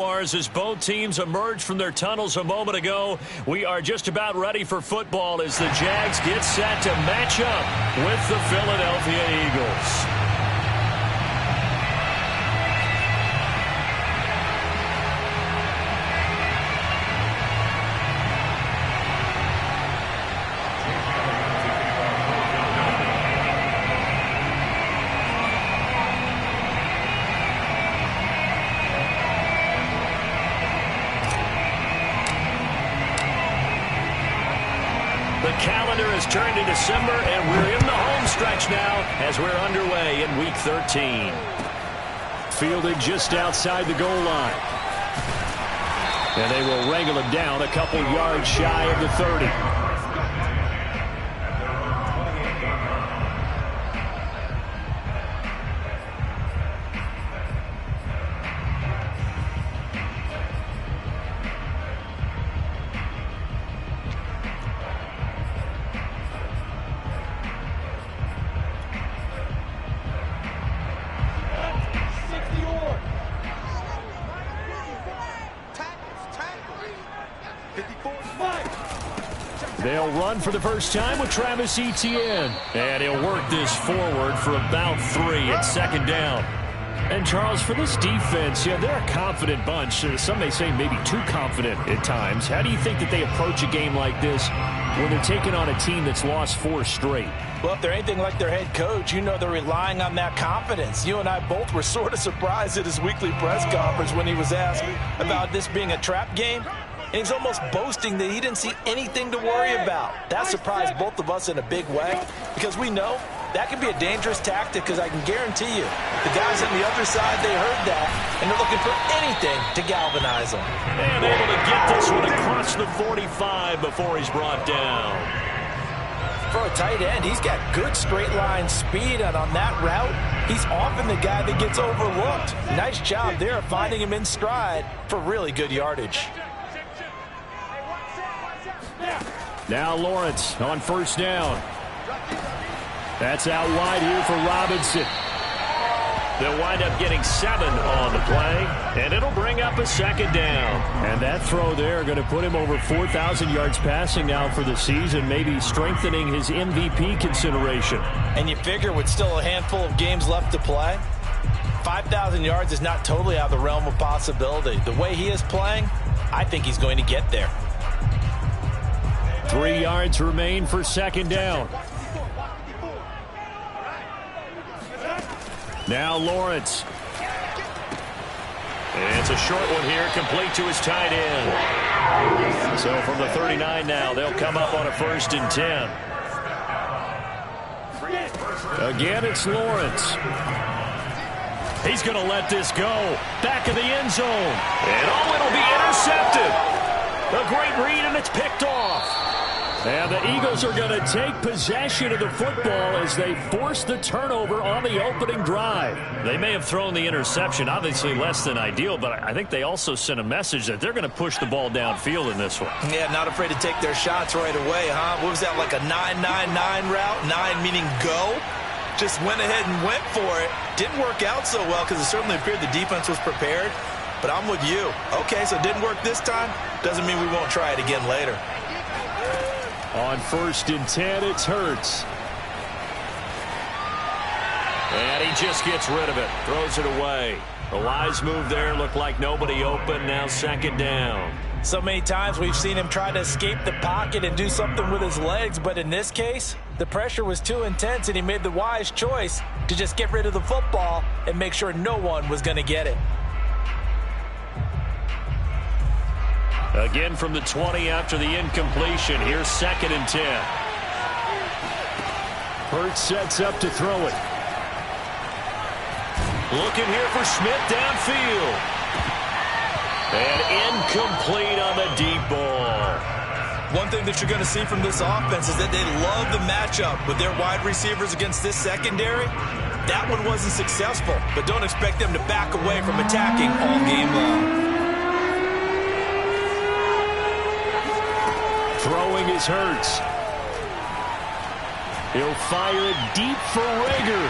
As both teams emerge from their tunnels a moment ago, we are just about ready for football as the Jags get set to match up with the Philadelphia Eagles. Turned to December, and we're in the home stretch now as we're underway in Week 13. Fielded just outside the goal line. And they will wrangle him down a couple yards shy of the 30. They'll run for the first time with Travis Etienne. And he'll work this forward for about 3 at second down. And, Charles, for this defense, they're a confident bunch. Some may say maybe too confident at times. How do you think that they approach a game like this when they're taking on a team that's lost 4 straight? Well, if they're anything like their head coach, they're relying on that confidence. You and I both were sort of surprised at his weekly press conference when he was asked about this being a trap game. And he's almost boasting that he didn't see anything to worry about. That surprised both of us in a big way because we know that can be a dangerous tactic because I can guarantee you the guys on the other side, they heard that, and they're looking for anything to galvanize them. And able to get this one across the 45 before he's brought down. For a tight end, he's got good straight line speed, and on that route, he's often the guy that gets overlooked. Nice job there of finding him in stride for really good yardage. Now Lawrence on first down. That's out wide here for Robinson. They'll wind up getting 7 on the play, and it'll bring up a second down. And that throw there going to put him over 4,000 yards passing now for the season, maybe strengthening his MVP consideration. And you figure with still a handful of games left to play, 5,000 yards is not totally out of the realm of possibility. The way he is playing, I think he's going to get there. 3 yards remain for second down. Now Lawrence. And it's a short one here, complete to his tight end. So from the 39 now, they'll come up on a 1st and 10. Again, it's Lawrence. He's going to let this go. Back of the end zone. And it'll be intercepted. A great read, and it's picked off. And the Eagles are going to take possession of the football as they force the turnover on the opening drive. They may have thrown the interception, obviously less than ideal, but I think they also sent a message that they're going to push the ball downfield in this one. Yeah, not afraid to take their shots right away, huh? What was that, like a 9-9-9 route? 9 meaning go? Just went ahead and went for it. Didn't work out so well because it certainly appeared the defense was prepared. But I'm with you. Okay, so it didn't work this time. Doesn't mean we won't try it again later. On 1st and 10, it's Hurts. And he just gets rid of it. Throws it away. A wise move there. Looked like nobody open. Now second down. So many times we've seen him try to escape the pocket and do something with his legs. But in this case, the pressure was too intense, and he made the wise choice to just get rid of the football and make sure no one was going to get it. Again from the 20 after the incompletion. Here's 2nd and 10. Hurts sets up to throw it. Looking here for Smith downfield. And incomplete on the deep ball. One thing that you're going to see from this offense is that they love the matchup with their wide receivers against this secondary. That one wasn't successful, but don't expect them to back away from attacking all game long. Throwing is Hurts. He'll fire it deep for Rager.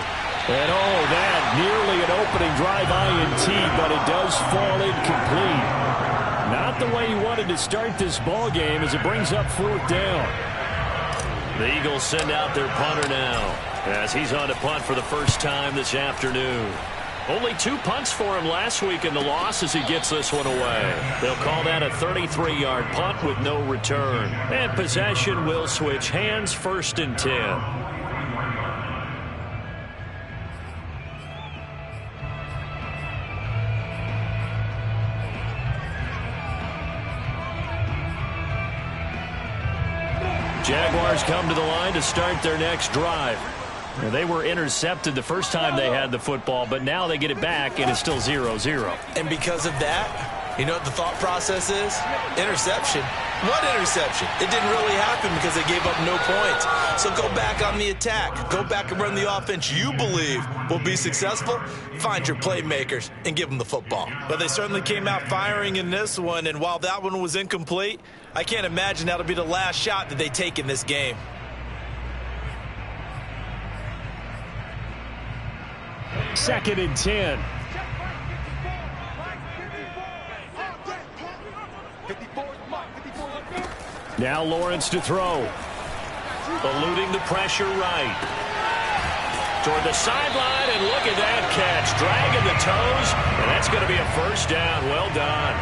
And that nearly an opening drive INT, but it does fall incomplete. Not the way he wanted to start this ball game as it brings up 4th down. The Eagles send out their punter now as he's on to punt for the first time this afternoon. Only 2 punts for him last week in the loss as he gets this one away. They'll call that a 33-yard punt with no return. And possession will switch hands, 1st and 10. Jaguars come to the line to start their next drive. They were intercepted the first time they had the football, but now they get it back, and it's still 0-0. And because of that, you know what the thought process is? Interception. What interception? It didn't really happen because they gave up no points. So go back on the attack. Go back and run the offense you believe will be successful. Find your playmakers and give them the football. But they certainly came out firing in this one, and while that one was incomplete, I can't imagine that'll be the last shot that they take in this game. Second and 10. Now Lawrence to throw. Eluding the pressure right. Toward the sideline, and look at that catch. Dragging the toes, and that's going to be a 1st down. Well done.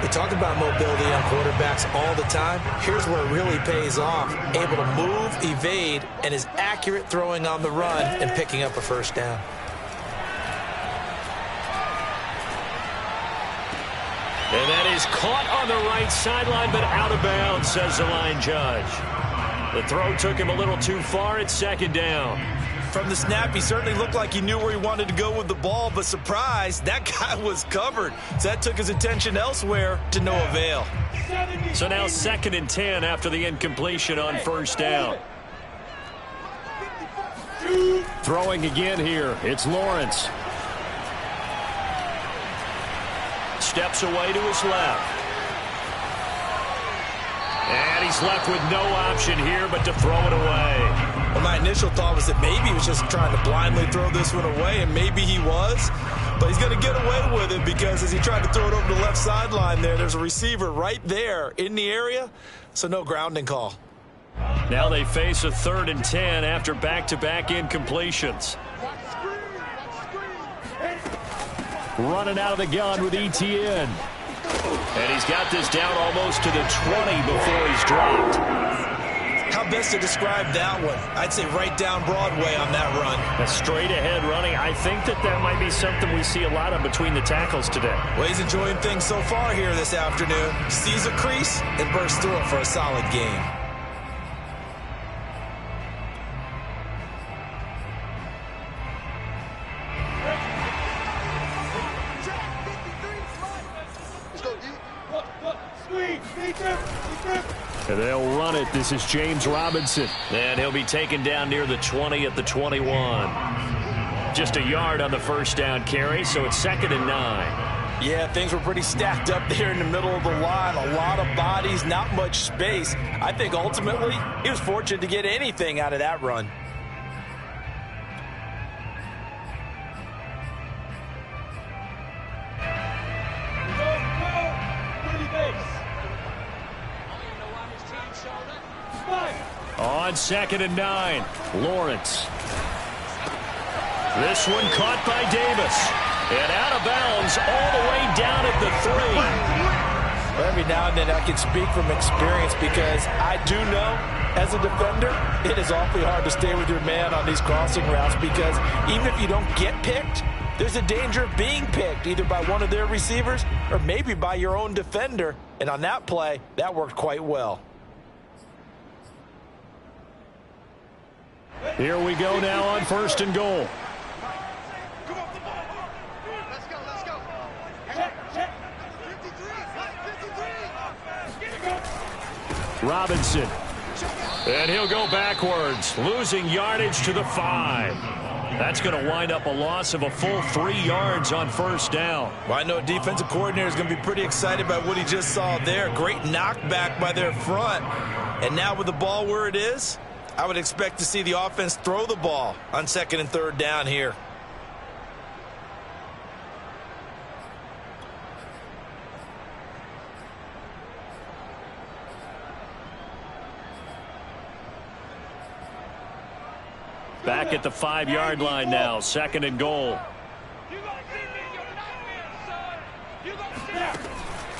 We talk about mobility on quarterbacks all the time. Here's where it really pays off. Able to move, evade, and is accurate throwing on the run and picking up a 1st down. And that is caught on the right sideline, but out of bounds, says the line judge. The throw took him a little too far. It's 2nd down. From the snap, he certainly looked like he knew where he wanted to go with the ball, but surprise, that guy was covered. So that took his attention elsewhere to no avail. So now 2nd and 10 after the incompletion on 1st down. Throwing again here, it's Lawrence. Steps away to his left. And he's left with no option here but to throw it away. Well, my initial thought was that maybe he was just trying to blindly throw this one away, and maybe he was. But he's going to get away with it because as he tried to throw it over the left sideline there's a receiver right there in the area, so no grounding call. Now they face a 3rd and 10 after back-to-back incompletions. Running out of the gun with ETN. And he's got this down almost to the 20 before he's dropped. How best to describe that one? I'd say right down Broadway on that run. A straight ahead running. I think that might be something we see a lot of between the tackles today. Well, he's enjoying things so far here this afternoon. Sees a crease and bursts through it for a solid game. And they'll run it. This is James Robinson. And he'll be taken down near the 20 at the 21. Just a yard on the 1st down carry, so it's 2nd and 9. Yeah, things were pretty stacked up there in the middle of the line. A lot of bodies, not much space. I think ultimately he was fortunate to get anything out of that run. On 2nd and 9, Lawrence. This one caught by Davis. And out of bounds all the way down at the 3. Well, every now and then I can speak from experience because I do know as a defender it is awfully hard to stay with your man on these crossing routes because even if you don't get picked, there's a danger of being picked either by one of their receivers or maybe by your own defender. And on that play, that worked quite well. Here we go now on 1st and goal. Robinson. And he'll go backwards, losing yardage to the 5. That's going to wind up a loss of a full 3 yards on 1st down. Well, I know a defensive coordinator is going to be pretty excited by what he just saw there. Great knockback by their front. And now with the ball where it is, I would expect to see the offense throw the ball on 2nd and 3rd down here. Back at the 5-yard line now, 2nd and goal.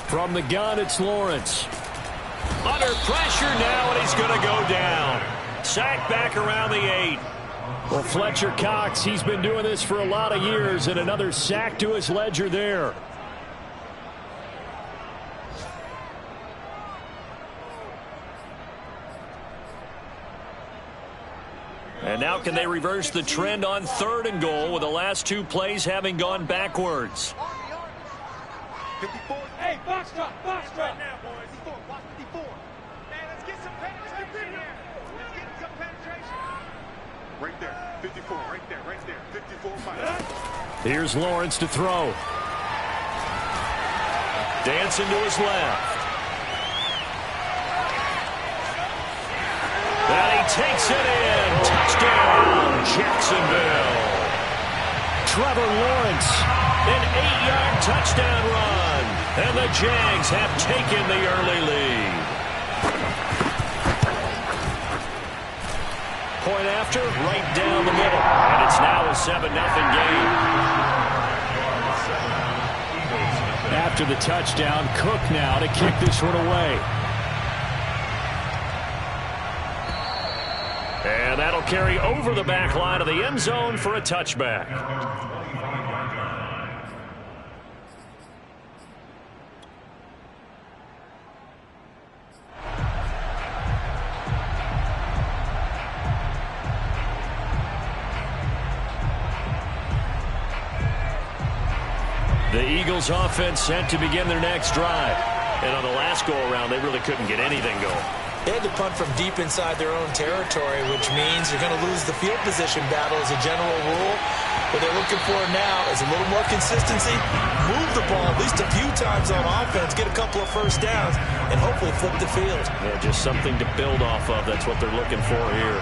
From the gun, it's Lawrence. Under pressure now, and he's going to go down. Sacked back around the 8. Well, Fletcher Cox, he's been doing this for a lot of years, and another sack to his ledger there. And now can they reverse the trend on 3rd and goal with the last 2 plays having gone backwards? 54. Hey, box drop right now, boys. 54, watch 54. Man, let's get some penetration here. Let's get some penetration. Right there, 54, right there, 54, five. Here's Lawrence to throw. Dancing to his left. And he takes it in. Touchdown, Jacksonville. Trevor Lawrence, an 8-yard touchdown run. And the Jags have taken the early lead. Point after, right down the middle. And it's now a 7-0 game. After the touchdown, Cook now to kick this one away. And that'll carry over the back line of the end zone for a touchback. The Eagles offense set to begin their next drive. And on the last go-around, they really couldn't get anything going. They had to punt from deep inside their own territory, which means you're going to lose the field position battle as a general rule. What they're looking for now is a little more consistency, move the ball at least a few times on offense, get a couple of first downs, and hopefully flip the field. Yeah, just something to build off of. That's what they're looking for here.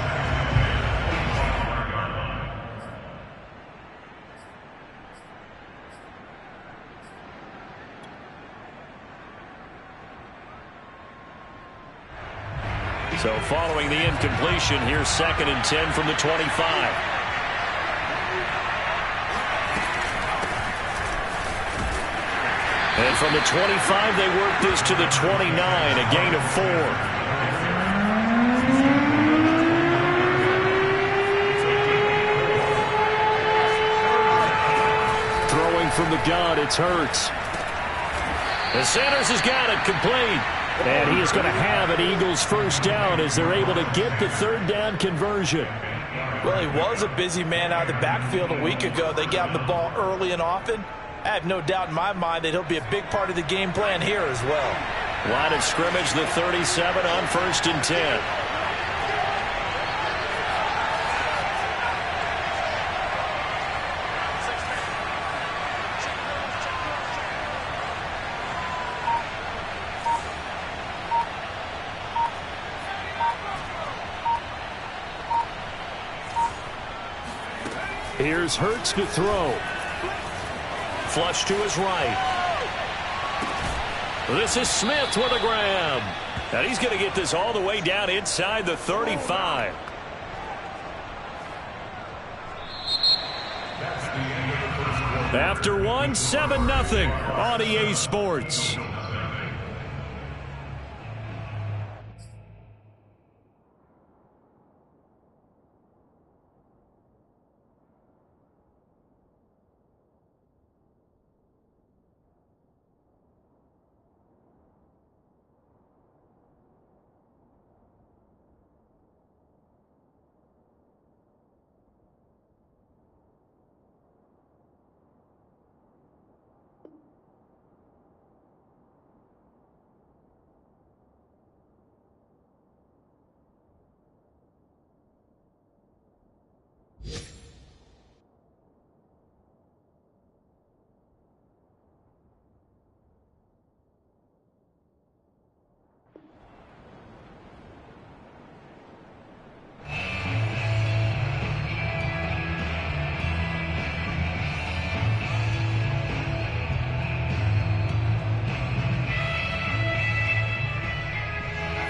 So following the incompletion, here's 2nd and 10 from the 25. And from the 25, they work this to the 29, a gain of 4. Throwing from the gun, it's Hurts. And Sanders has got it complete. And he is going to have an Eagles first down as they're able to get the 3rd down conversion. Well, he was a busy man out of the backfield a week ago. They got him the ball early and often. I have no doubt in my mind that he'll be a big part of the game plan here as well. Line of scrimmage, the 37 on 1st and 10. Here's Hurts to throw. Flush to his right. This is Smith with a grab. And he's going to get this all the way down inside the 35. After one, 7-0 on EA Sports.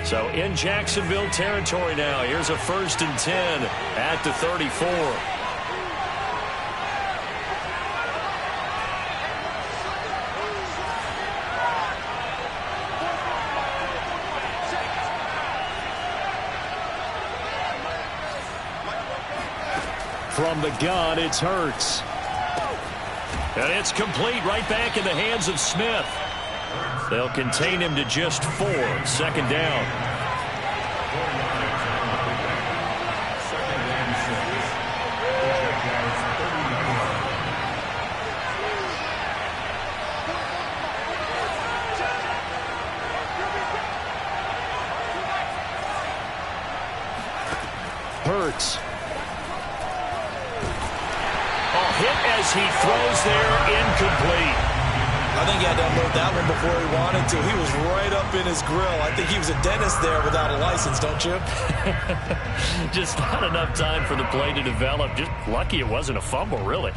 So in Jacksonville territory now. Here's a 1st and 10 at the 34. From the gun, it's Hurts. And it's complete right back in the hands of Smith. They'll contain him to just 4. 2nd down. Hurts. Hit as he throws there, incomplete. I think he had to unload that one before he wanted to. He was right up in his grill. I think he was a dentist there without a license, don't you? Just not enough time for the play to develop. Just lucky it wasn't a fumble, really.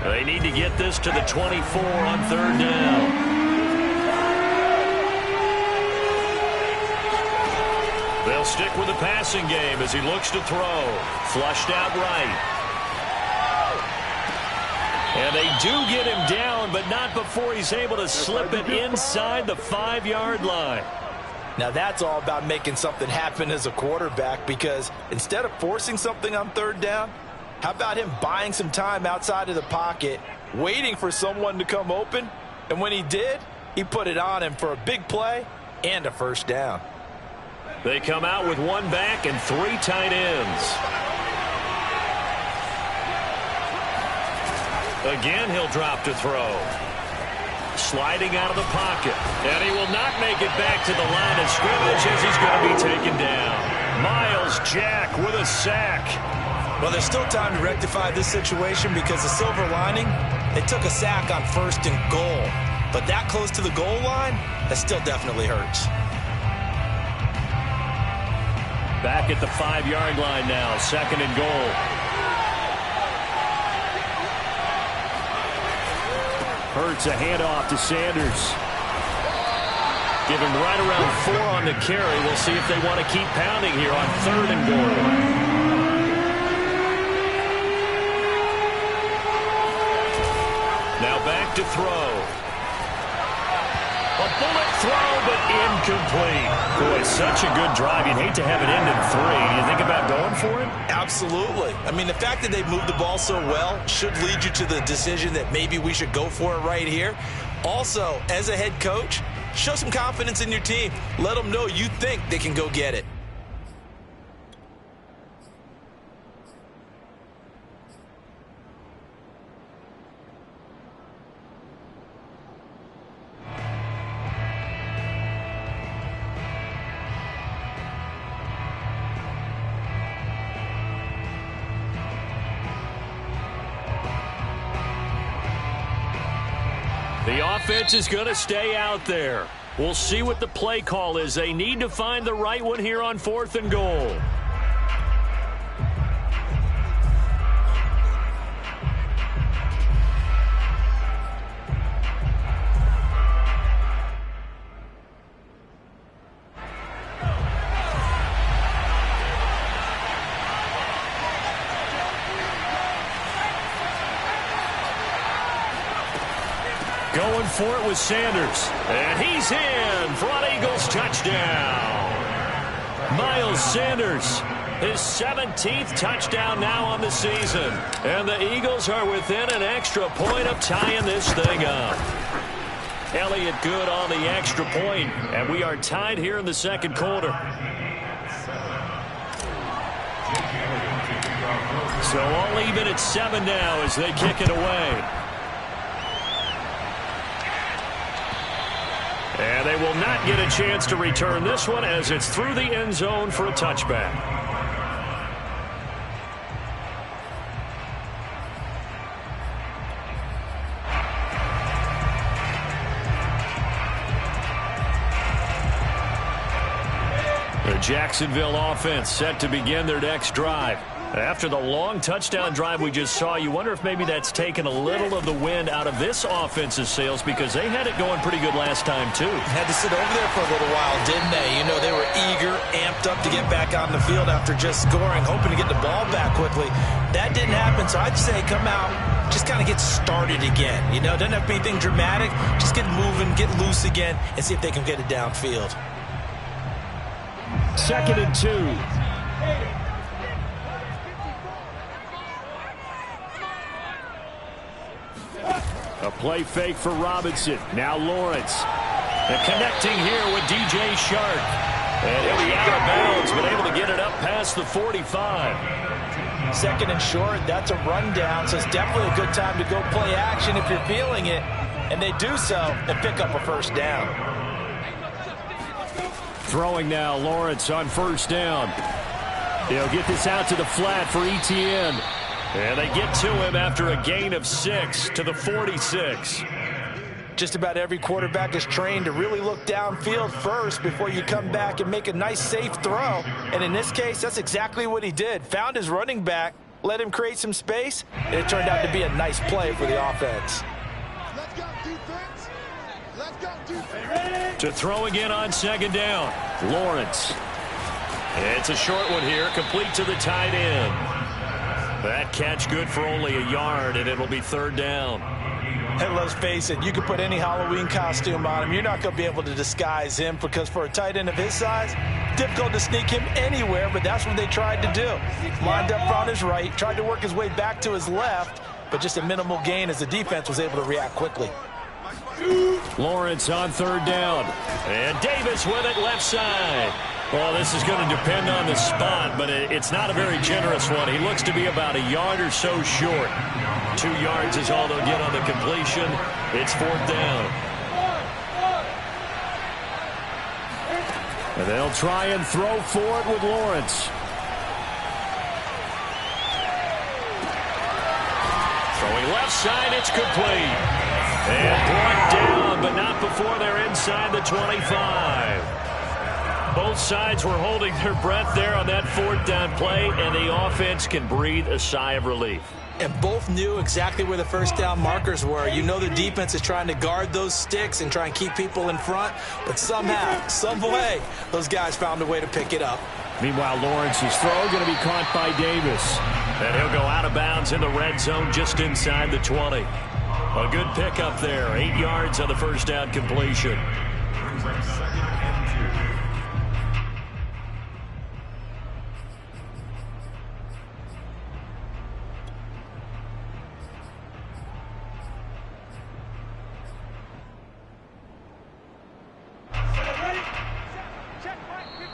They need to get this to the 24 on 3rd down. They'll stick with the passing game as he looks to throw. Flushed out right. And they do get him down, but not before he's able to slip it inside the 5-yard line. Now that's all about making something happen as a quarterback, because instead of forcing something on 3rd down, how about him buying some time outside of the pocket, waiting for someone to come open, and when he did, he put it on him for a big play and a 1st down. They come out with 1 back and 3 tight ends. Again, he'll drop to throw. Sliding out of the pocket, and he will not make it back to the line of scrimmage as he's going to be taken down. Myles Jack with a sack. Well, there's still time to rectify this situation, because the silver lining, they took a sack on 1st and goal. But that close to the goal line, that still definitely hurts. Back at the 5-yard line now, 2nd and goal. Hurts a handoff to Sanders. Give him right around 4 on the carry. We'll see if they want to keep pounding here on 3rd and goal. Now back to throw. A bullet throw, but incomplete. Boy, such a good drive. You'd hate to have it end in 3. Do you think about going for it? Absolutely. I mean, the fact that they moved the ball so well should lead you to the decision that maybe we should go for it right here. Also, as a head coach, show some confidence in your team. Let them know you think they can go get it. The offense is going to stay out there. We'll see what the play call is. They need to find the right one here on 4th and goal. Going for it with Sanders. And he's in for an Eagles touchdown. Miles Sanders, his 17th touchdown now on the season. And the Eagles are within an extra point of tying this thing up. Elliott good on the extra point, and we are tied here in the 2nd quarter. So all even at 7 now as they kick it away. And they will not get a chance to return this one as it's through the end zone for a touchback. Jacksonville offense set to begin their next drive. After the long touchdown drive we just saw, you wonder if maybe that's taken a little of the wind out of this offense's sails because they had it going pretty good last time, too. Had to sit over there for a little while, didn't they? You know, they were eager, amped up to get back on the field after just scoring, hoping to get the ball back quickly. That didn't happen, so I'd say come out, just kind of get started again. You know, doesn't have to be anything dramatic. Just get moving, get loose again, and see if they can get it downfield. 2nd and 2. A play fake for Robinson. Now Lawrence. And connecting here with DJ Chark. And he'll be out of bounds, but able to get it up past the 45. 2nd and short, that's a rundown, so it's definitely a good time to go play action if you're feeling it. And they do so and pick up a first down. Throwing now, Lawrence on 1st down. He'll get this out to the flat for Etienne. And they get to him after a gain of 6 to the 46. Just about every quarterback is trained to really look downfield first before you come back and make a nice, safe throw. And in this case, that's exactly what he did. Found his running back, let him create some space, and it turned out to be a nice play for the offense. Let's go, defense. Let's go, defense. To throw again on 2nd down, Lawrence. It's a short one here, complete to the tight end. That catch good for only a yard, and it'll be 3rd down. Hey, let's face it, you can put any Halloween costume on him. You're not going to be able to disguise him because for a tight end of his size, difficult to sneak him anywhere, but that's what they tried to do. Lined up on his right, tried to work his way back to his left, but just a minimal gain as the defense was able to react quickly. Lawrence on 3rd down. And Davis with it left side. Well, this is going to depend on the spot, but it's not a very generous one. He looks to be about a yard or so short. 2 yards is all they'll get on the completion. It's 4th down. And they'll try and throw for it with Lawrence. Throwing left side, it's complete. And brought down, but not before they're inside the 25. Both sides were holding their breath there on that 4th down play, and the offense can breathe a sigh of relief. And both knew exactly where the 1st down markers were. You know the defense is trying to guard those sticks and try and keep people in front, but somehow, some way, those guys found a way to pick it up. Meanwhile, Lawrence's throw going to be caught by Davis. And he'll go out of bounds in the red zone just inside the 20. A good pickup there. 8 yards on the 1st down completion.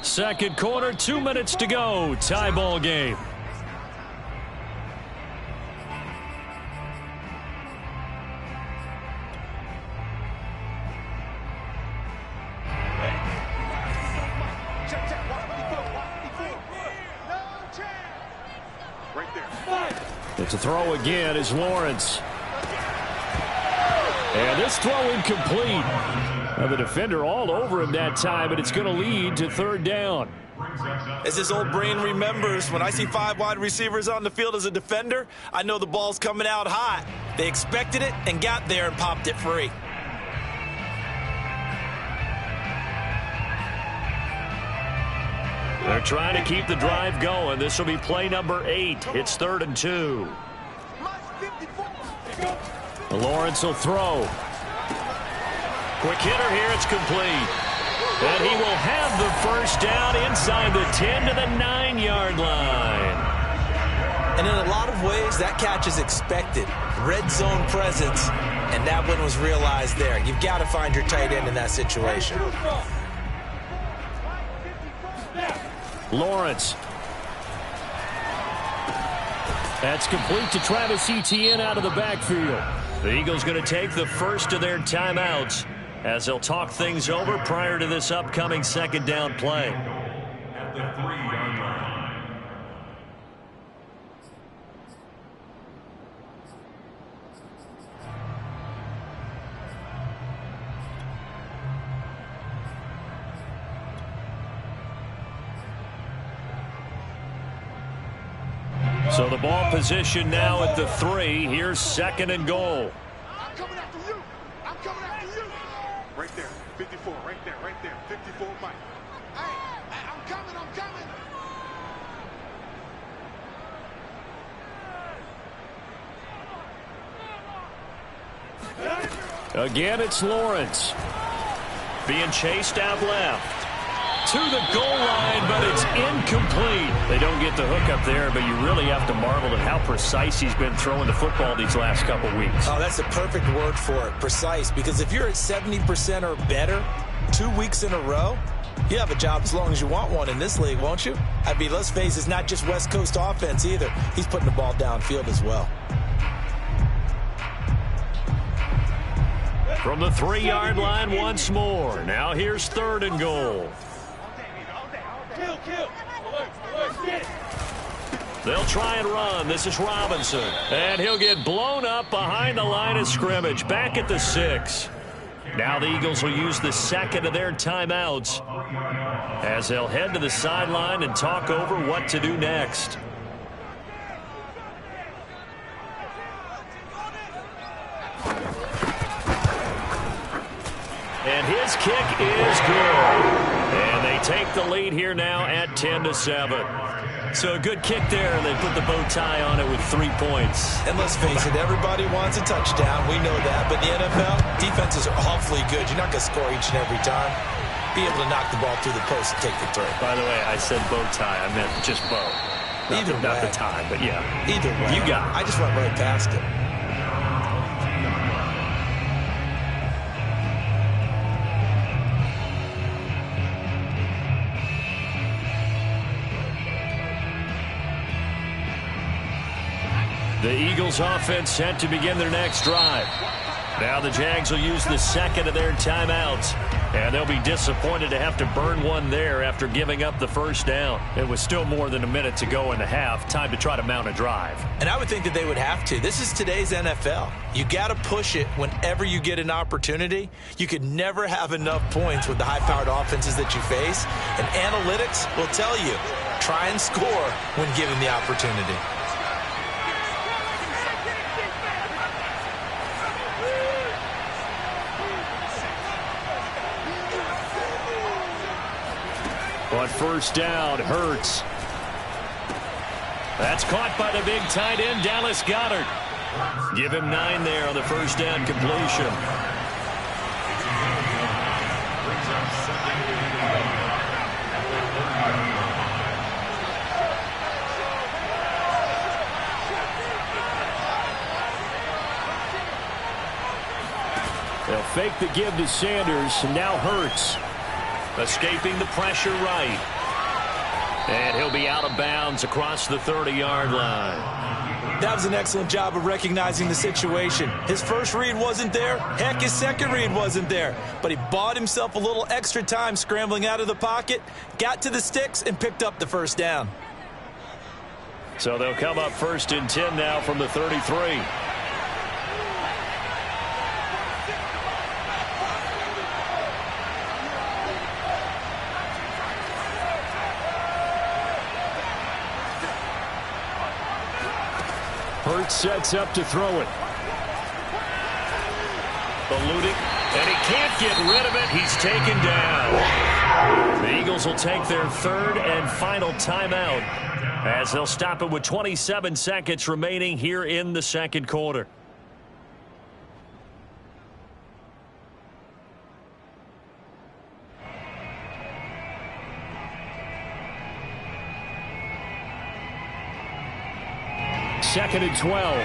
Second quarter, 2 minutes to go. Tie ball game. It's a throw again is Lawrence. And this throw incomplete. Now the defender all over him that time, but it's going to lead to 3rd down. As this old brain remembers, when I see 5 wide receivers on the field as a defender, I know the ball's coming out hot. They expected it and got there and popped it free. They're trying to keep the drive going. This will be play number 8. It's 3rd and 2. Lawrence will throw. Quick hitter here. It's complete. And he will have the 1st down inside the 10 to the 9-yard line. And in a lot of ways, that catch is expected. Red zone presence, and that one was realized there. You've got to find your tight end in that situation. Lawrence. That's complete to Travis Etienne out of the backfield. The Eagles going to take the first of their timeouts as they'll talk things over prior to this upcoming 2nd down play. At the 3-yard line. So the ball position now at the 3. Here's 2nd and goal. I'm coming after you. I'm coming after you. Right there. 54. Right there. Right there. 54, Mike. Hey, I'm coming. I'm coming. Again, it's Lawrence. Being chased out left. To the goal line, but it's incomplete. They don't get the hook up there, but you really have to marvel at how precise he's been throwing the football these last couple weeks. Oh, that's the perfect word for it, precise. Because if you're at 70% or better 2 weeks in a row, you have a job as long as you want one in this league, won't you? I mean, let's face it, it's not just West Coast offense either. He's putting the ball downfield as well. From the 3-yard line once more. Now here's 3rd and goal. They'll try and run. This is Robinson. And he'll get blown up behind the line of scrimmage. Back at the 6. Now the Eagles will use the 2nd of their timeouts as they'll head to the sideline and talk over what to do next. And his kick is good. And they take the lead here now at 10-7. So a good kick there. They put the bow tie on it with 3 points. And let's face it, everybody wants a touchdown. We know that. But in the NFL, defenses are awfully good. You're not going to score each and every time. Be able to knock the ball through the post and take the throw. By the way, I said bow tie. I meant just bow. Not the tie, but yeah. Either way. You got it. I just went right past it. The Eagles offense set to begin their next drive. Now the Jags will use the 2nd of their timeouts. And they'll be disappointed to have to burn one there after giving up the first down. It was still more than a minute to go in the half. Time to try to mount a drive. And I would think that they would have to. This is today's NFL. You got to push it whenever you get an opportunity. You could never have enough points with the high-powered offenses that you face. And analytics will tell you, try and score when given the opportunity. On first down, Hurts. That's caught by the big tight end, Dallas Goedert. Give him 9 there on the first down completion. They'll fake the give to Sanders, and now Hurts. Escaping the pressure right. And he'll be out of bounds across the 30-yard line. That was an excellent job of recognizing the situation. His first read wasn't there. Heck, his second read wasn't there. But he bought himself a little extra time scrambling out of the pocket, got to the sticks, and picked up the first down. So they'll come up 1st and 10 now from the 33. Hurts sets up to throw it. Eluding, and he can't get rid of it. He's taken down. The Eagles will take their 3rd and final timeout as they'll stop it with 27 seconds remaining here in the 2nd quarter. Second and 12.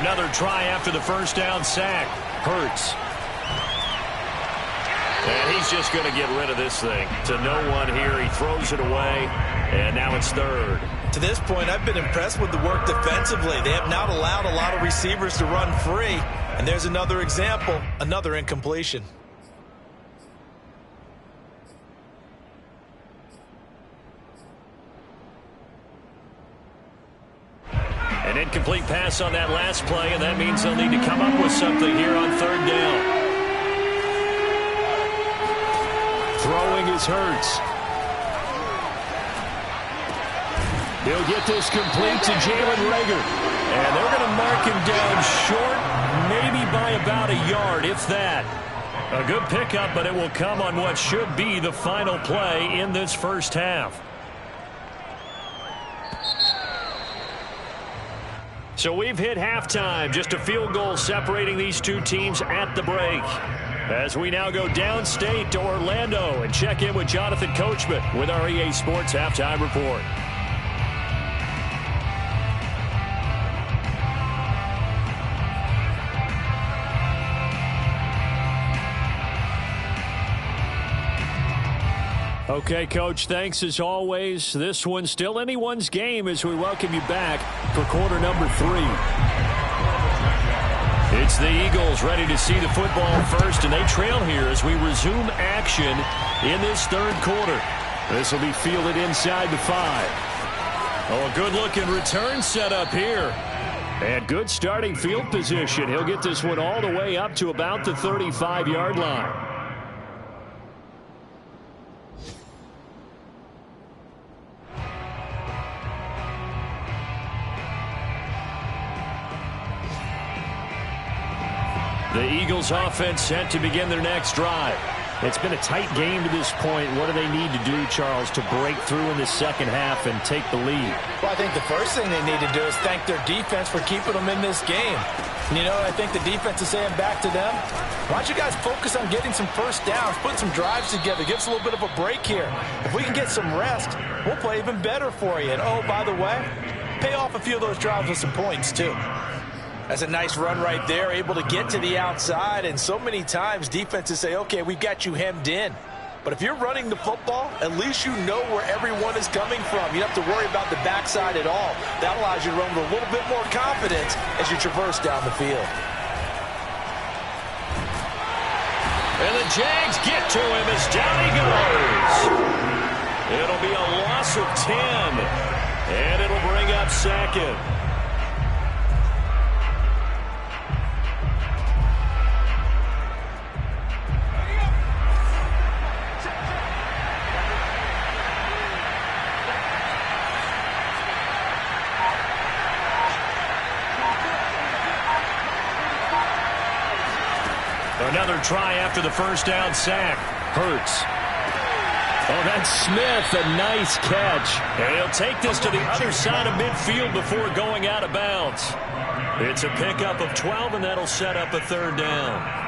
Another try after the first down sack. Hurts. And he's just going to get rid of this thing. To no one here. He throws it away. And now it's 3rd. To this point, I've been impressed with the work defensively. They have not allowed a lot of receivers to run free. And there's another example, another incompletion. An incomplete pass on that last play, and that means they'll need to come up with something here on 3rd down. Throwing throwing is Hurts. He'll get this complete to Jalen Reagor. And they're going to mark him down short, maybe by about a yard, if that. A good pickup, but it will come on what should be the final play in this first half. So we've hit halftime, just a field goal separating these two teams at the break. As we now go downstate to Orlando and check in with Jonathan Coachman with our EA Sports Halftime Report. Okay, Coach, thanks as always. This one's still anyone's game as we welcome you back for quarter number 3. It's the Eagles ready to see the football first, and they trail here as we resume action in this third quarter. This will be fielded inside the 5. Oh, a good-looking return set up here. And good starting field position. He'll get this one all the way up to about the 35-yard line. The Eagles offense set to begin their next drive. It's been a tight game to this point. What do they need to do, Charles, to break through in the second half and take the lead? Well, I think the first thing they need to do is thank their defense for keeping them in this game. You know, I think the defense is saying back to them, why don't you guys focus on getting some first downs, put some drives together, give us a little bit of a break here. If we can get some rest, we'll play even better for you. And, oh, by the way, pay off a few of those drives with some points, too. That's a nice run right there, able to get to the outside. And so many times defenses say, okay, we've got you hemmed in. But if you're running the football, at least you know where everyone is coming from. You don't have to worry about the backside at all. That allows you to run with a little bit more confidence as you traverse down the field. And the Jags get to him as down he goes. It'll be a loss of 10. And it'll bring up second. Another try after the first down sack. Hurts. Oh, that's Smith. A nice catch. And he'll take this to the other side of midfield before going out of bounds. It's a pickup of 12, and that'll set up a third down.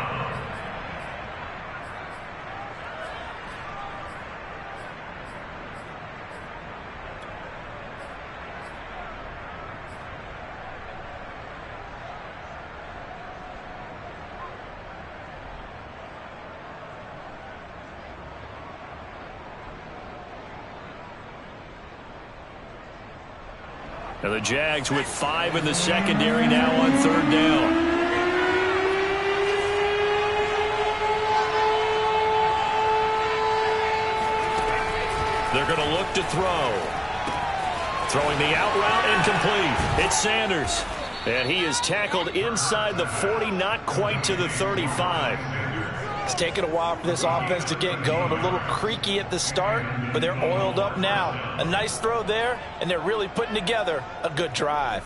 Now the Jags with 5 in the secondary now on third down. They're going to look to throw. Throwing the out route incomplete. It's Sanders. And he is tackled inside the 40, not quite to the 35. It's taken a while for this offense to get going. A little creaky at the start, but they're oiled up now. A nice throw there, and they're really putting together a good drive.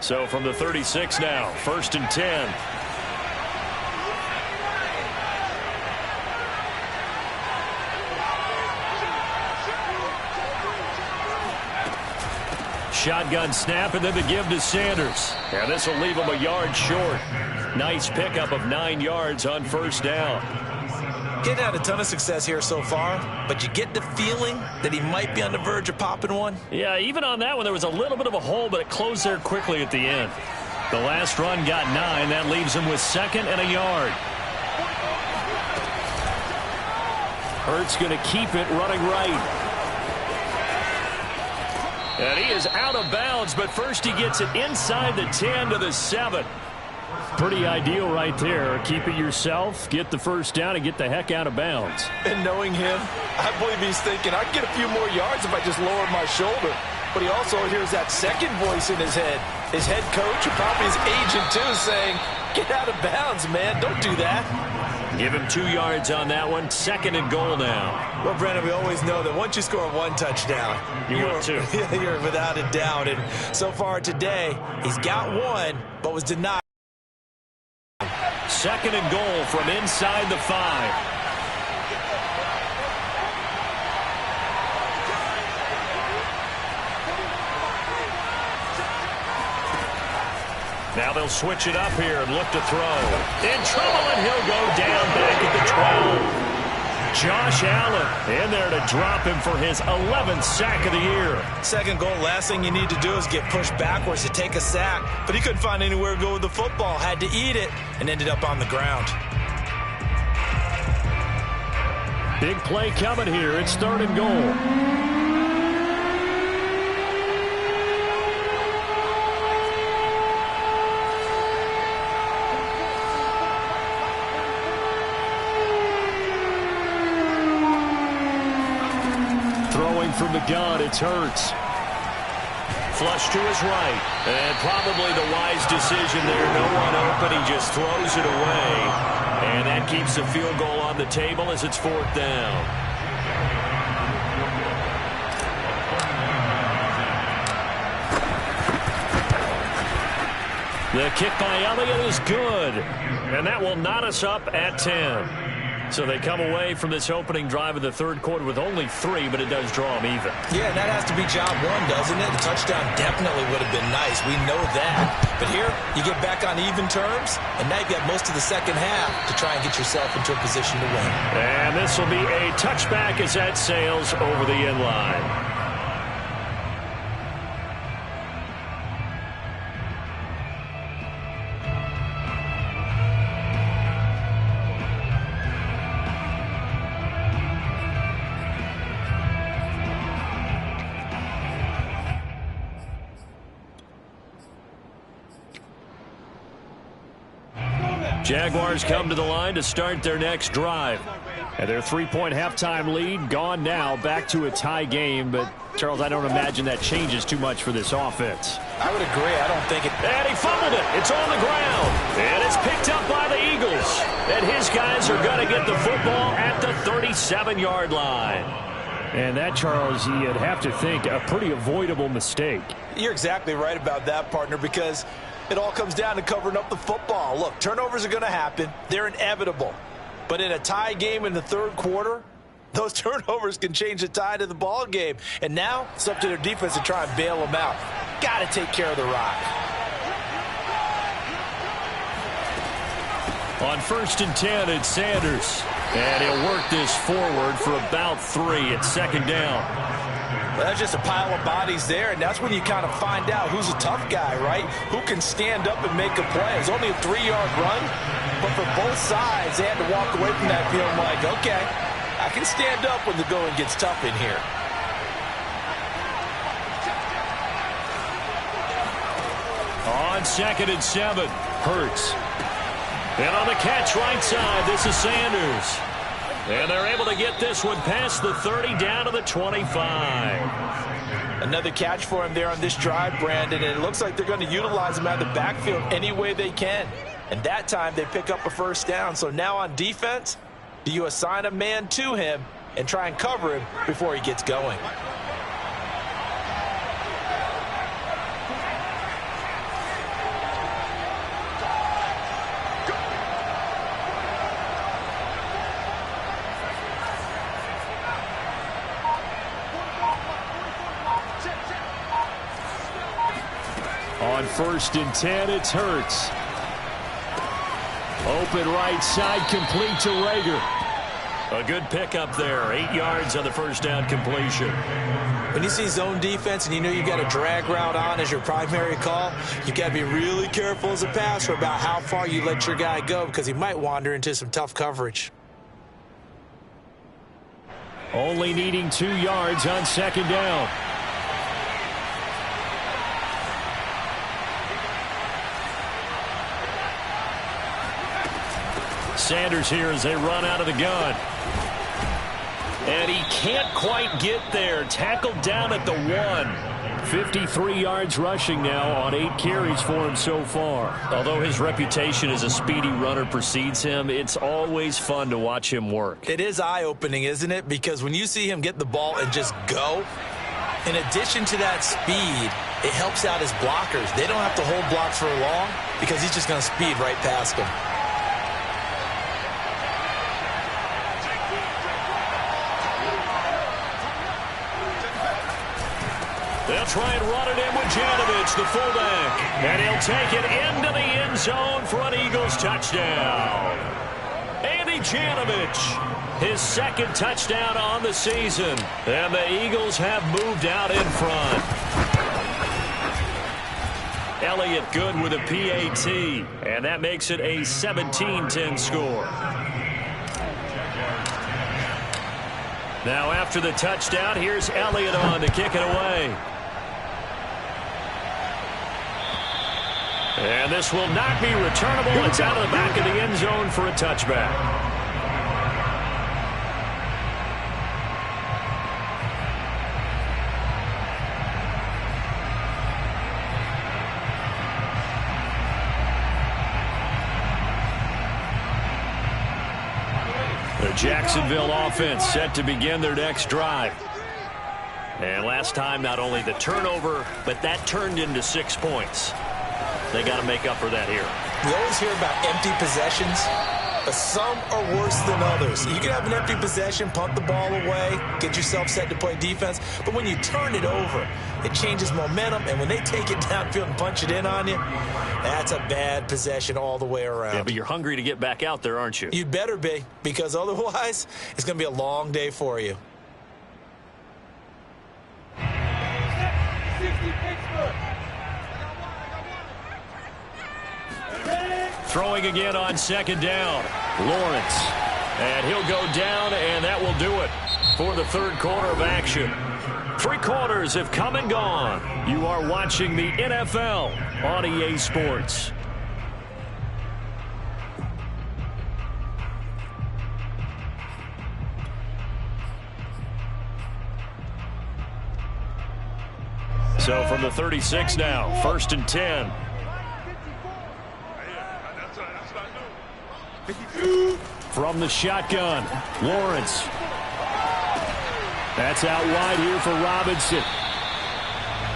So from the 36 now, 1st and 10. Shotgun snap, and then the give to Sanders. And this will leave him a yard short. Nice pickup of 9 yards on first down. Getting had a ton of success here so far, but you get the feeling that he might be on the verge of popping one. Yeah, even on that one, there was a little bit of a hole, but it closed there quickly at the end. The last run got 9. That leaves him with 2nd and a yard. Hurts going to keep it running right. And he is out of bounds, but first he gets it inside the 10 to the 7. Pretty ideal right there. Keep it yourself, get the first down, and get the heck out of bounds. And knowing him, I believe he's thinking, I can get a few more yards if I just lower my shoulder. but he also hears that second voice in his head. His head coach and probably his agent, too, saying, get out of bounds, man. Don't do that. Give him 2 yards on that one. 2nd and goal now. Well, Brandon, we always know that once you score 1 touchdown, you're 2. You're without a doubt. And so far today, he's got 1, but was denied. 2nd and goal from inside the 5. Now they'll switch it up here and look to throw. In trouble, and he'll go down back at the 12. Josh Allen in there to drop him for his 11th sack of the year. 2nd goal, last thing you need to do is get pushed backwards to take a sack. But he couldn't find anywhere to go with the football. Had to eat it and ended up on the ground. Big play coming here. It's 3rd and goal. From the gun, it's Hurts. Flush to his right. And probably the wise decision there. No one open. He just throws it away. And that keeps the field goal on the table as it's 4th down. The kick by Elliott is good. And that will knot us up at 10. So they come away from this opening drive of the 3rd quarter with only 3, but it does draw them even. Yeah, and that has to be job 1, doesn't it? The touchdown definitely would have been nice. We know that. But here, you get back on even terms, and now you've got most of the 2nd half to try and get yourself into a position to win. And this will be a touchback as that sails over the end line. Jaguars come to the line to start their next drive. And their 3-point halftime lead gone now, back to a tie game. But, Charles, I don't imagine that changes too much for this offense. I would agree. I don't think it... And he fumbled it. It's on the ground. And it's picked up by the Eagles. And his guys are going to get the football at the 37-yard line. And that, Charles, you'd have to think a pretty avoidable mistake. You're exactly right about that, partner, because it all comes down to covering up the football. Look, turnovers are going to happen. They're inevitable. But in a tie game in the 3rd quarter, those turnovers can change the tide of the ball game. And now it's up to their defense to try and bail them out. Got to take care of the rock. On 1st and 10, it's Sanders. And he'll work this forward for about 3 at 2nd down. Well, that's just a pile of bodies there, and that's when you kind of find out who's a tough guy, right? Who can stand up and make a play. It's only a 3-yard run, but for both sides, they had to walk away from that feeling like, okay, I can stand up when the going gets tough in here. On 2nd and 7, Hurts. And on the catch right side, this is Sanders. And they're able to get this one past the 30 down to the 25. Another catch for him there on this drive, Brandon, and it looks like they're going to utilize him out of the backfield any way they can. And that time they pick up a 1st down. So now on defense, do you assign a man to him and try and cover him before he gets going? On 1st and 10, it's Hurts. Open right side, complete to Rager. A good pickup there. 8 yards on the 1st down completion. When you see zone defense and you know you've got a drag route on as your primary call, you've got to be really careful as a passer about how far you let your guy go because he might wander into some tough coverage. Only needing 2 yards on 2nd down. Sanders here as they run out of the gun. And he can't quite get there. Tackled down at the 1. 53 yards rushing now on 8 carries for him so far. Although his reputation as a speedy runner precedes him, it's always fun to watch him work. It is eye-opening, isn't it? Because when you see him get the ball and just go, in addition to that speed, it helps out his blockers. They don't have to hold blocks for long because he's just going to speed right past them. They'll try and run it in with Janovich, the fullback. And he'll take it into the end zone for an Eagles touchdown. Andy Janovich, his second touchdown on the season. And the Eagles have moved out in front. Elliott good with a PAT. And that makes it a 17-10 score. Now after the touchdown, here's Elliott on to kick it away. And this will not be returnable. It's out of the back of the end zone for a touchback. The Jacksonville offense set to begin their next drive. And last time, not only the turnover, but that turned into 6 points. They got to make up for that here. We always hear about empty possessions, but some are worse than others. You can have an empty possession, punt the ball away, get yourself set to play defense, but when you turn it over, it changes momentum, and when they take it downfield and punch it in on you, that's a bad possession all the way around. Yeah, but you're hungry to get back out there, aren't you? You'd better be, because otherwise, it's going to be a long day for you. Throwing again on second down. Lawrence. And he'll go down, and that will do it for the third quarter of action. 3 quarters have come and gone. You are watching the NFL on EA Sports. So from the 36 now, 1st and 10. From the shotgun, Lawrence. That's out wide here for Robinson.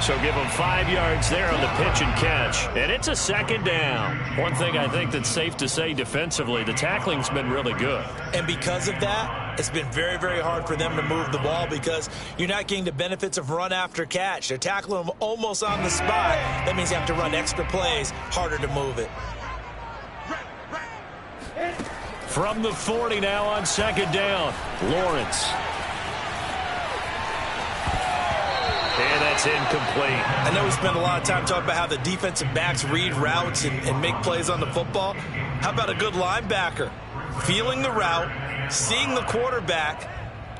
So give him 5 yards there on the pitch and catch. And it's a second down. One thing I think that's safe to say defensively, the tackling's been really good. And because of that, it's been very, very hard for them to move the ball because you're not getting the benefits of run after catch. They're tackling them almost on the spot. That means you have to run extra plays, harder to move it. From the 40 now on second down, Lawrence. And that's incomplete. I know we spent a lot of time talking about how the defensive backs read routes and make plays on the football. How about a good linebacker? Feeling the route, seeing the quarterback,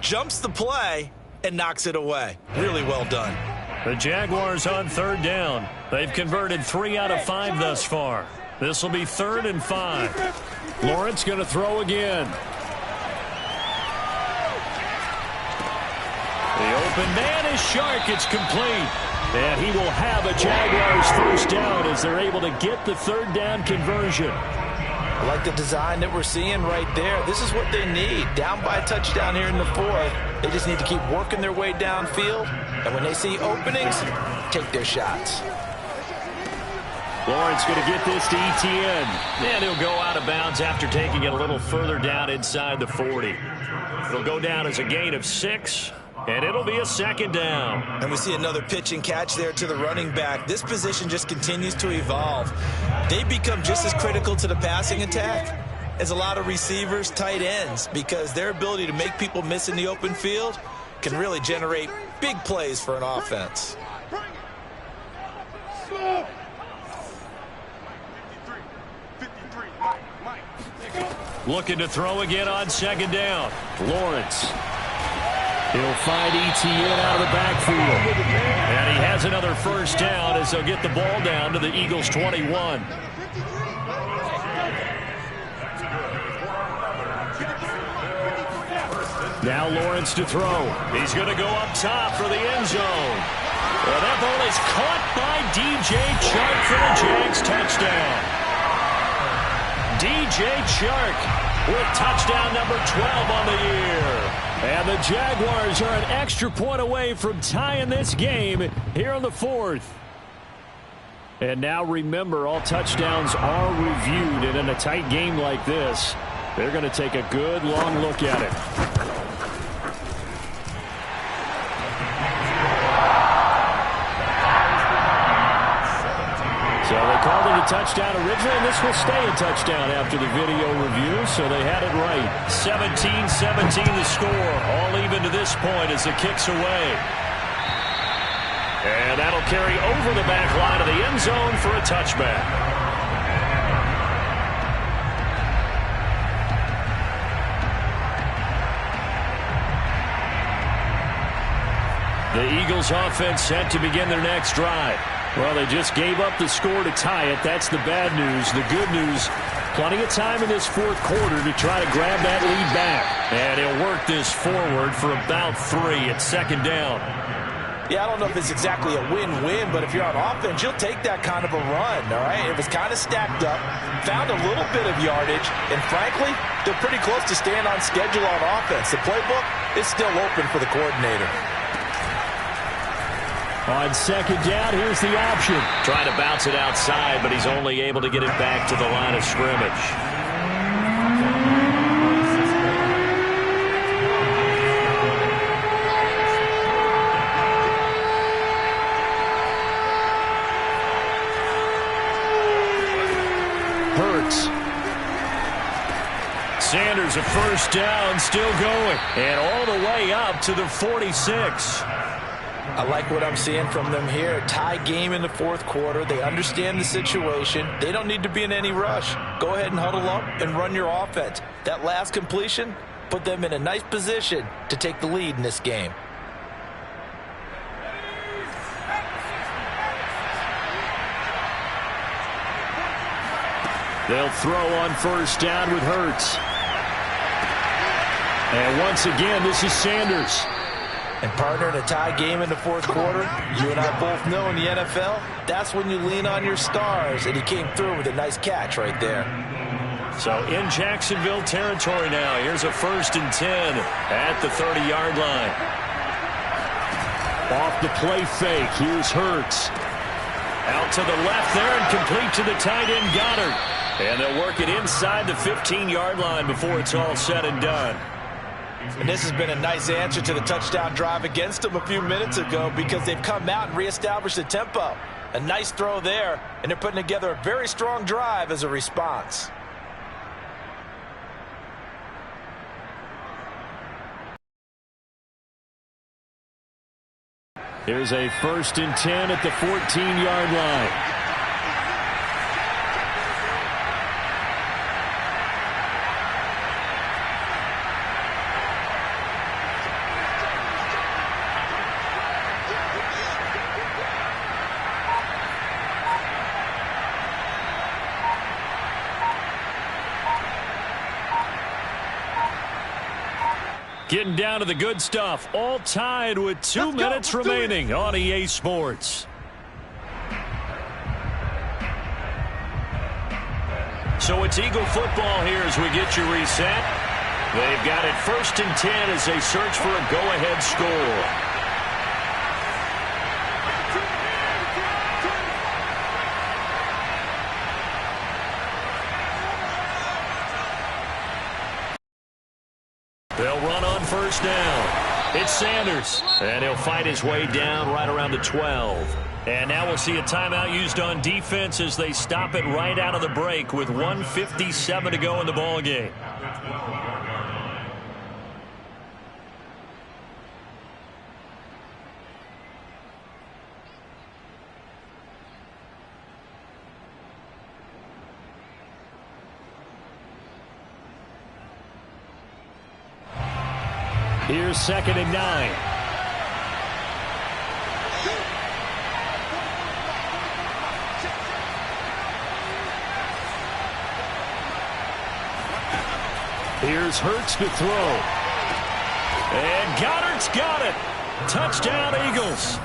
jumps the play, and knocks it away. Really well done. The Jaguars on third down. They've converted 3 out of 5 thus far. This will be 3rd and 5. Lawrence going to throw again. The open man is Shark. It's complete. And he will have a Jaguars first down as they're able to get the 3rd down conversion. I like the design that we're seeing right there. This is what they need. Down by a touchdown here in the 4th. They just need to keep working their way downfield. And when they see openings, take their shots. Lawrence going to get this to Etienne. And he'll go out of bounds after taking it a little further down inside the 40. It'll go down as a gain of 6. And it'll be a second down. And we see another pitch and catch there to the running back. This position just continues to evolve. They become just as critical to the passing attack as a lot of receivers, tight ends, because their ability to make people miss in the open field can really generate big plays for an offense. Looking to throw again on second down. Lawrence. He'll find Etienne out of the backfield. And he has another first down as they'll get the ball down to the Eagles' 21. Now Lawrence to throw. He's going to go up top for the end zone. Well, that ball is caught by D.J. Chark for the Jags touchdown. D.J. Chark with touchdown number 12 on the year. And the Jaguars are an extra point away from tying this game here in the fourth. And now remember, all touchdowns are reviewed, and in a tight game like this, they're going to take a good long look at it. So they called it a touchdown originally, and this will stay a touchdown after the video review, so they had it right. 17-17 the score, all even to this point as the kick's away. And that'll carry over the back line of the end zone for a touchback. The Eagles offense set to begin their next drive. Well, they just gave up the score to tie it. That's the bad news. The good news, plenty of time in this fourth quarter to try to grab that lead back. And he'll work this forward for about 3 at second down. Yeah, I don't know if it's exactly a win-win, but if you're on offense, you'll take that kind of a run, all right? It was kind of stacked up, found a little bit of yardage, and frankly, they're pretty close to staying on schedule on offense. The playbook is still open for the coordinator. On second down, here's the option. Trying to bounce it outside, but he's only able to get it back to the line of scrimmage. Hurts. Sanders a first down, still going. And all the way up to the 46. I like what I'm seeing from them here. A tie game in the fourth quarter. They understand the situation. They don't need to be in any rush. Go ahead and huddle up and run your offense. That last completion put them in a nice position to take the lead in this game. They'll throw on first down with Hurts. And once again, this is Sanders. And partner, in a tie game in the fourth quarter, you and I both know in the NFL, that's when you lean on your stars. And he came through with a nice catch right there. So in Jacksonville territory now. Here's a 1st and 10 at the 30-yard line. Off the play fake. Here's Hurts. Out to the left there and complete to the tight end Goddard. And they'll work it inside the 15-yard line before it's all said and done. And this has been a nice answer to the touchdown drive against them a few minutes ago because they've come out and reestablished the tempo. A nice throw there, and they're putting together a very strong drive as a response. Here's a 1st and 10 at the 14-yard line. Getting down to the good stuff. All tied with 2 minutes remaining on EA Sports. So it's Eagle football here as we get you reset. They've got it 1st and 10 as they search for a go-ahead score. They'll run on first down. It's Sanders. And he'll fight his way down right around the 12. And now we'll see a timeout used on defense as they stop it right out of the break with 1:57 to go in the ballgame. Here's 2nd and 9. Here's Hurts to throw. And Goddard's got it. Touchdown, Eagles.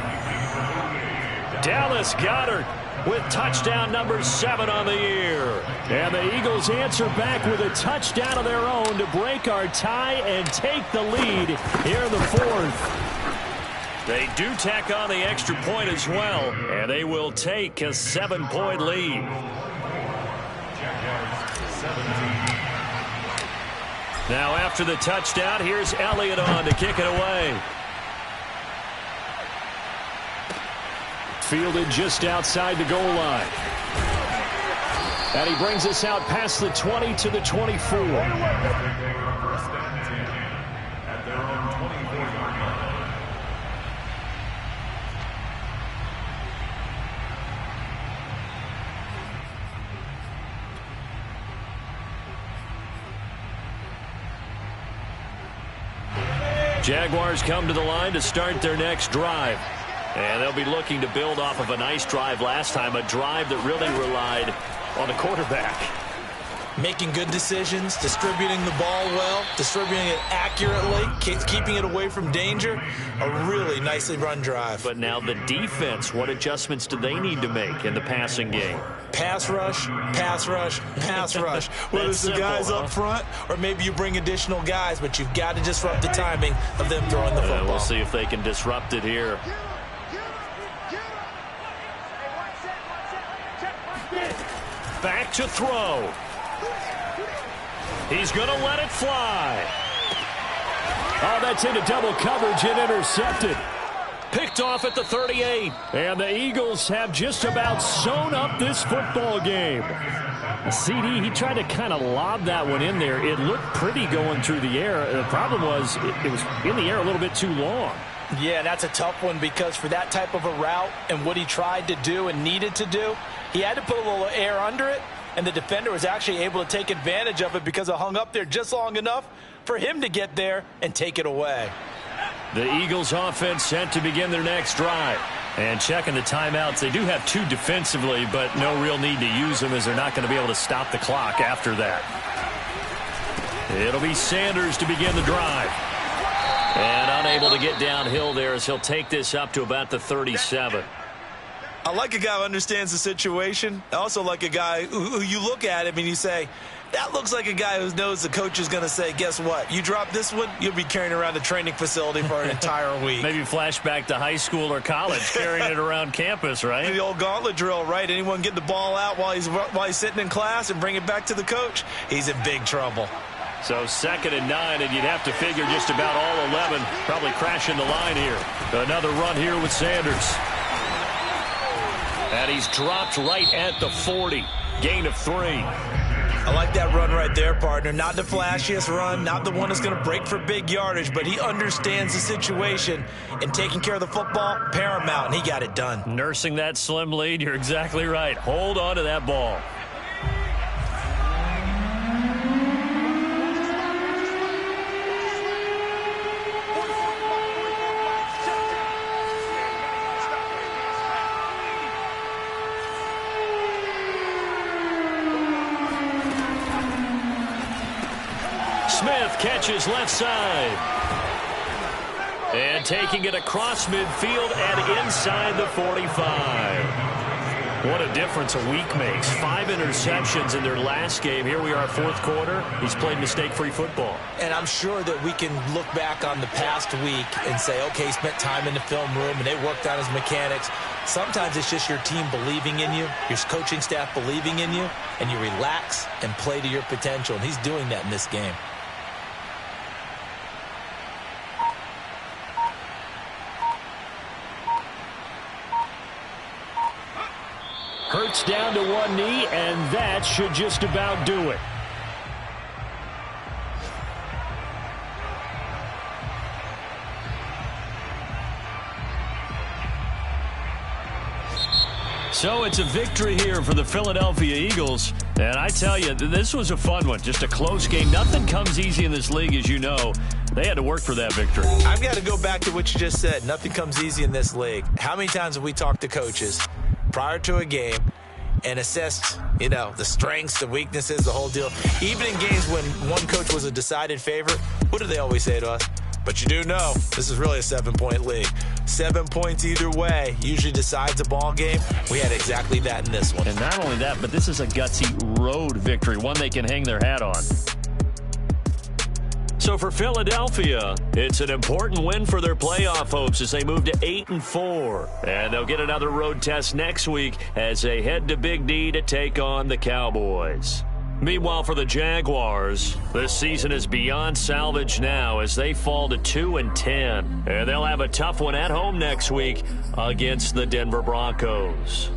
Dallas Goedert with touchdown number 7 on the year. And the Eagles answer back with a touchdown of their own to break our tie and take the lead here in the 4th. They do tack on the extra point as well, and they will take a 7-point lead. Now after the touchdown, here's Elliott on to kick it away. Fielded just outside the goal line. And he brings us out past the 20 to the 24. Jaguars come to the line to start their next drive. And they'll be looking to build off of a nice drive last time, a drive that really relied on the quarterback. Making good decisions, distributing the ball well, distributing it accurately, keeping it away from danger. A really nicely run drive. But now the defense, what adjustments do they need to make in the passing game? Pass rush, pass rush, pass rush. Whether it's the guys up front or maybe you bring additional guys, but you've got to disrupt the timing of them throwing the football. We'll see if they can disrupt it here. Back to throw. He's going to let it fly. Oh, that's into double coverage and intercepted. Picked off at the 38. And the Eagles have just about sewn up this football game. The CD, he tried to kind of lob that one in there. It looked pretty going through the air. The problem was it was in the air a little bit too long. Yeah, that's a tough one because for that type of a route and what he tried to do and needed to do, he had to put a little air under it, and the defender was actually able to take advantage of it because it hung up there just long enough for him to get there and take it away. The Eagles offense set to begin their next drive. And checking the timeouts, they do have 2 defensively, but no real need to use them as they're not going to be able to stop the clock after that. It'll be Sanders to begin the drive. And unable to get downhill there as he'll take this up to about the 37. I like a guy who understands the situation. I also like a guy who you look at him and you say, that looks like a guy who knows the coach is going to say, guess what? You drop this one, you'll be carrying around the training facility for an entire week. Maybe flashback to high school or college, carrying it around campus, right? The old gauntlet drill, right? Anyone get the ball out while he's sitting in class and bring it back to the coach, he's in big trouble. So 2nd and 9, and you'd have to figure just about all 11 probably crashing the line here. Another run here with Sanders. And he's dropped right at the 40. Gain of 3. I like that run right there, partner. Not the flashiest run, not the one that's going to break for big yardage, but he understands the situation, and taking care of the football, paramount, and he got it done. Nursing that slim lead, you're exactly right. Hold on to that ball. Smith catches left side. And taking it across midfield and inside the 45. What a difference a week makes. 5 interceptions in their last game. Here we are, 4th quarter. He's played mistake-free football. And I'm sure that we can look back on the past week and say, okay, he spent time in the film room and they worked on his mechanics. Sometimes it's just your team believing in you, your coaching staff believing in you, and you relax and play to your potential. And he's doing that in this game. Hurts down to one knee, and that should just about do it. So it's a victory here for the Philadelphia Eagles. And I tell you, this was a fun one. Just a close game. Nothing comes easy in this league, as you know. They had to work for that victory. I've got to go back to what you just said. Nothing comes easy in this league. How many times have we talked to coaches prior to a game and assessed, the strengths, the weaknesses, the whole deal? Even in games when one coach was a decided favorite, what do they always say to us? But you do know this is really a 7-point league. 7 points either way usually decides a ball game. We had exactly that in this one. And not only that, but this is a gutsy road victory, one they can hang their hat on. So for Philadelphia, it's an important win for their playoff hopes as they move to 8-4. And they'll get another road test next week as they head to Big D to take on the Cowboys. Meanwhile, for the Jaguars, this season is beyond salvage now as they fall to 2-10. And they'll have a tough one at home next week against the Denver Broncos.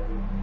Ready?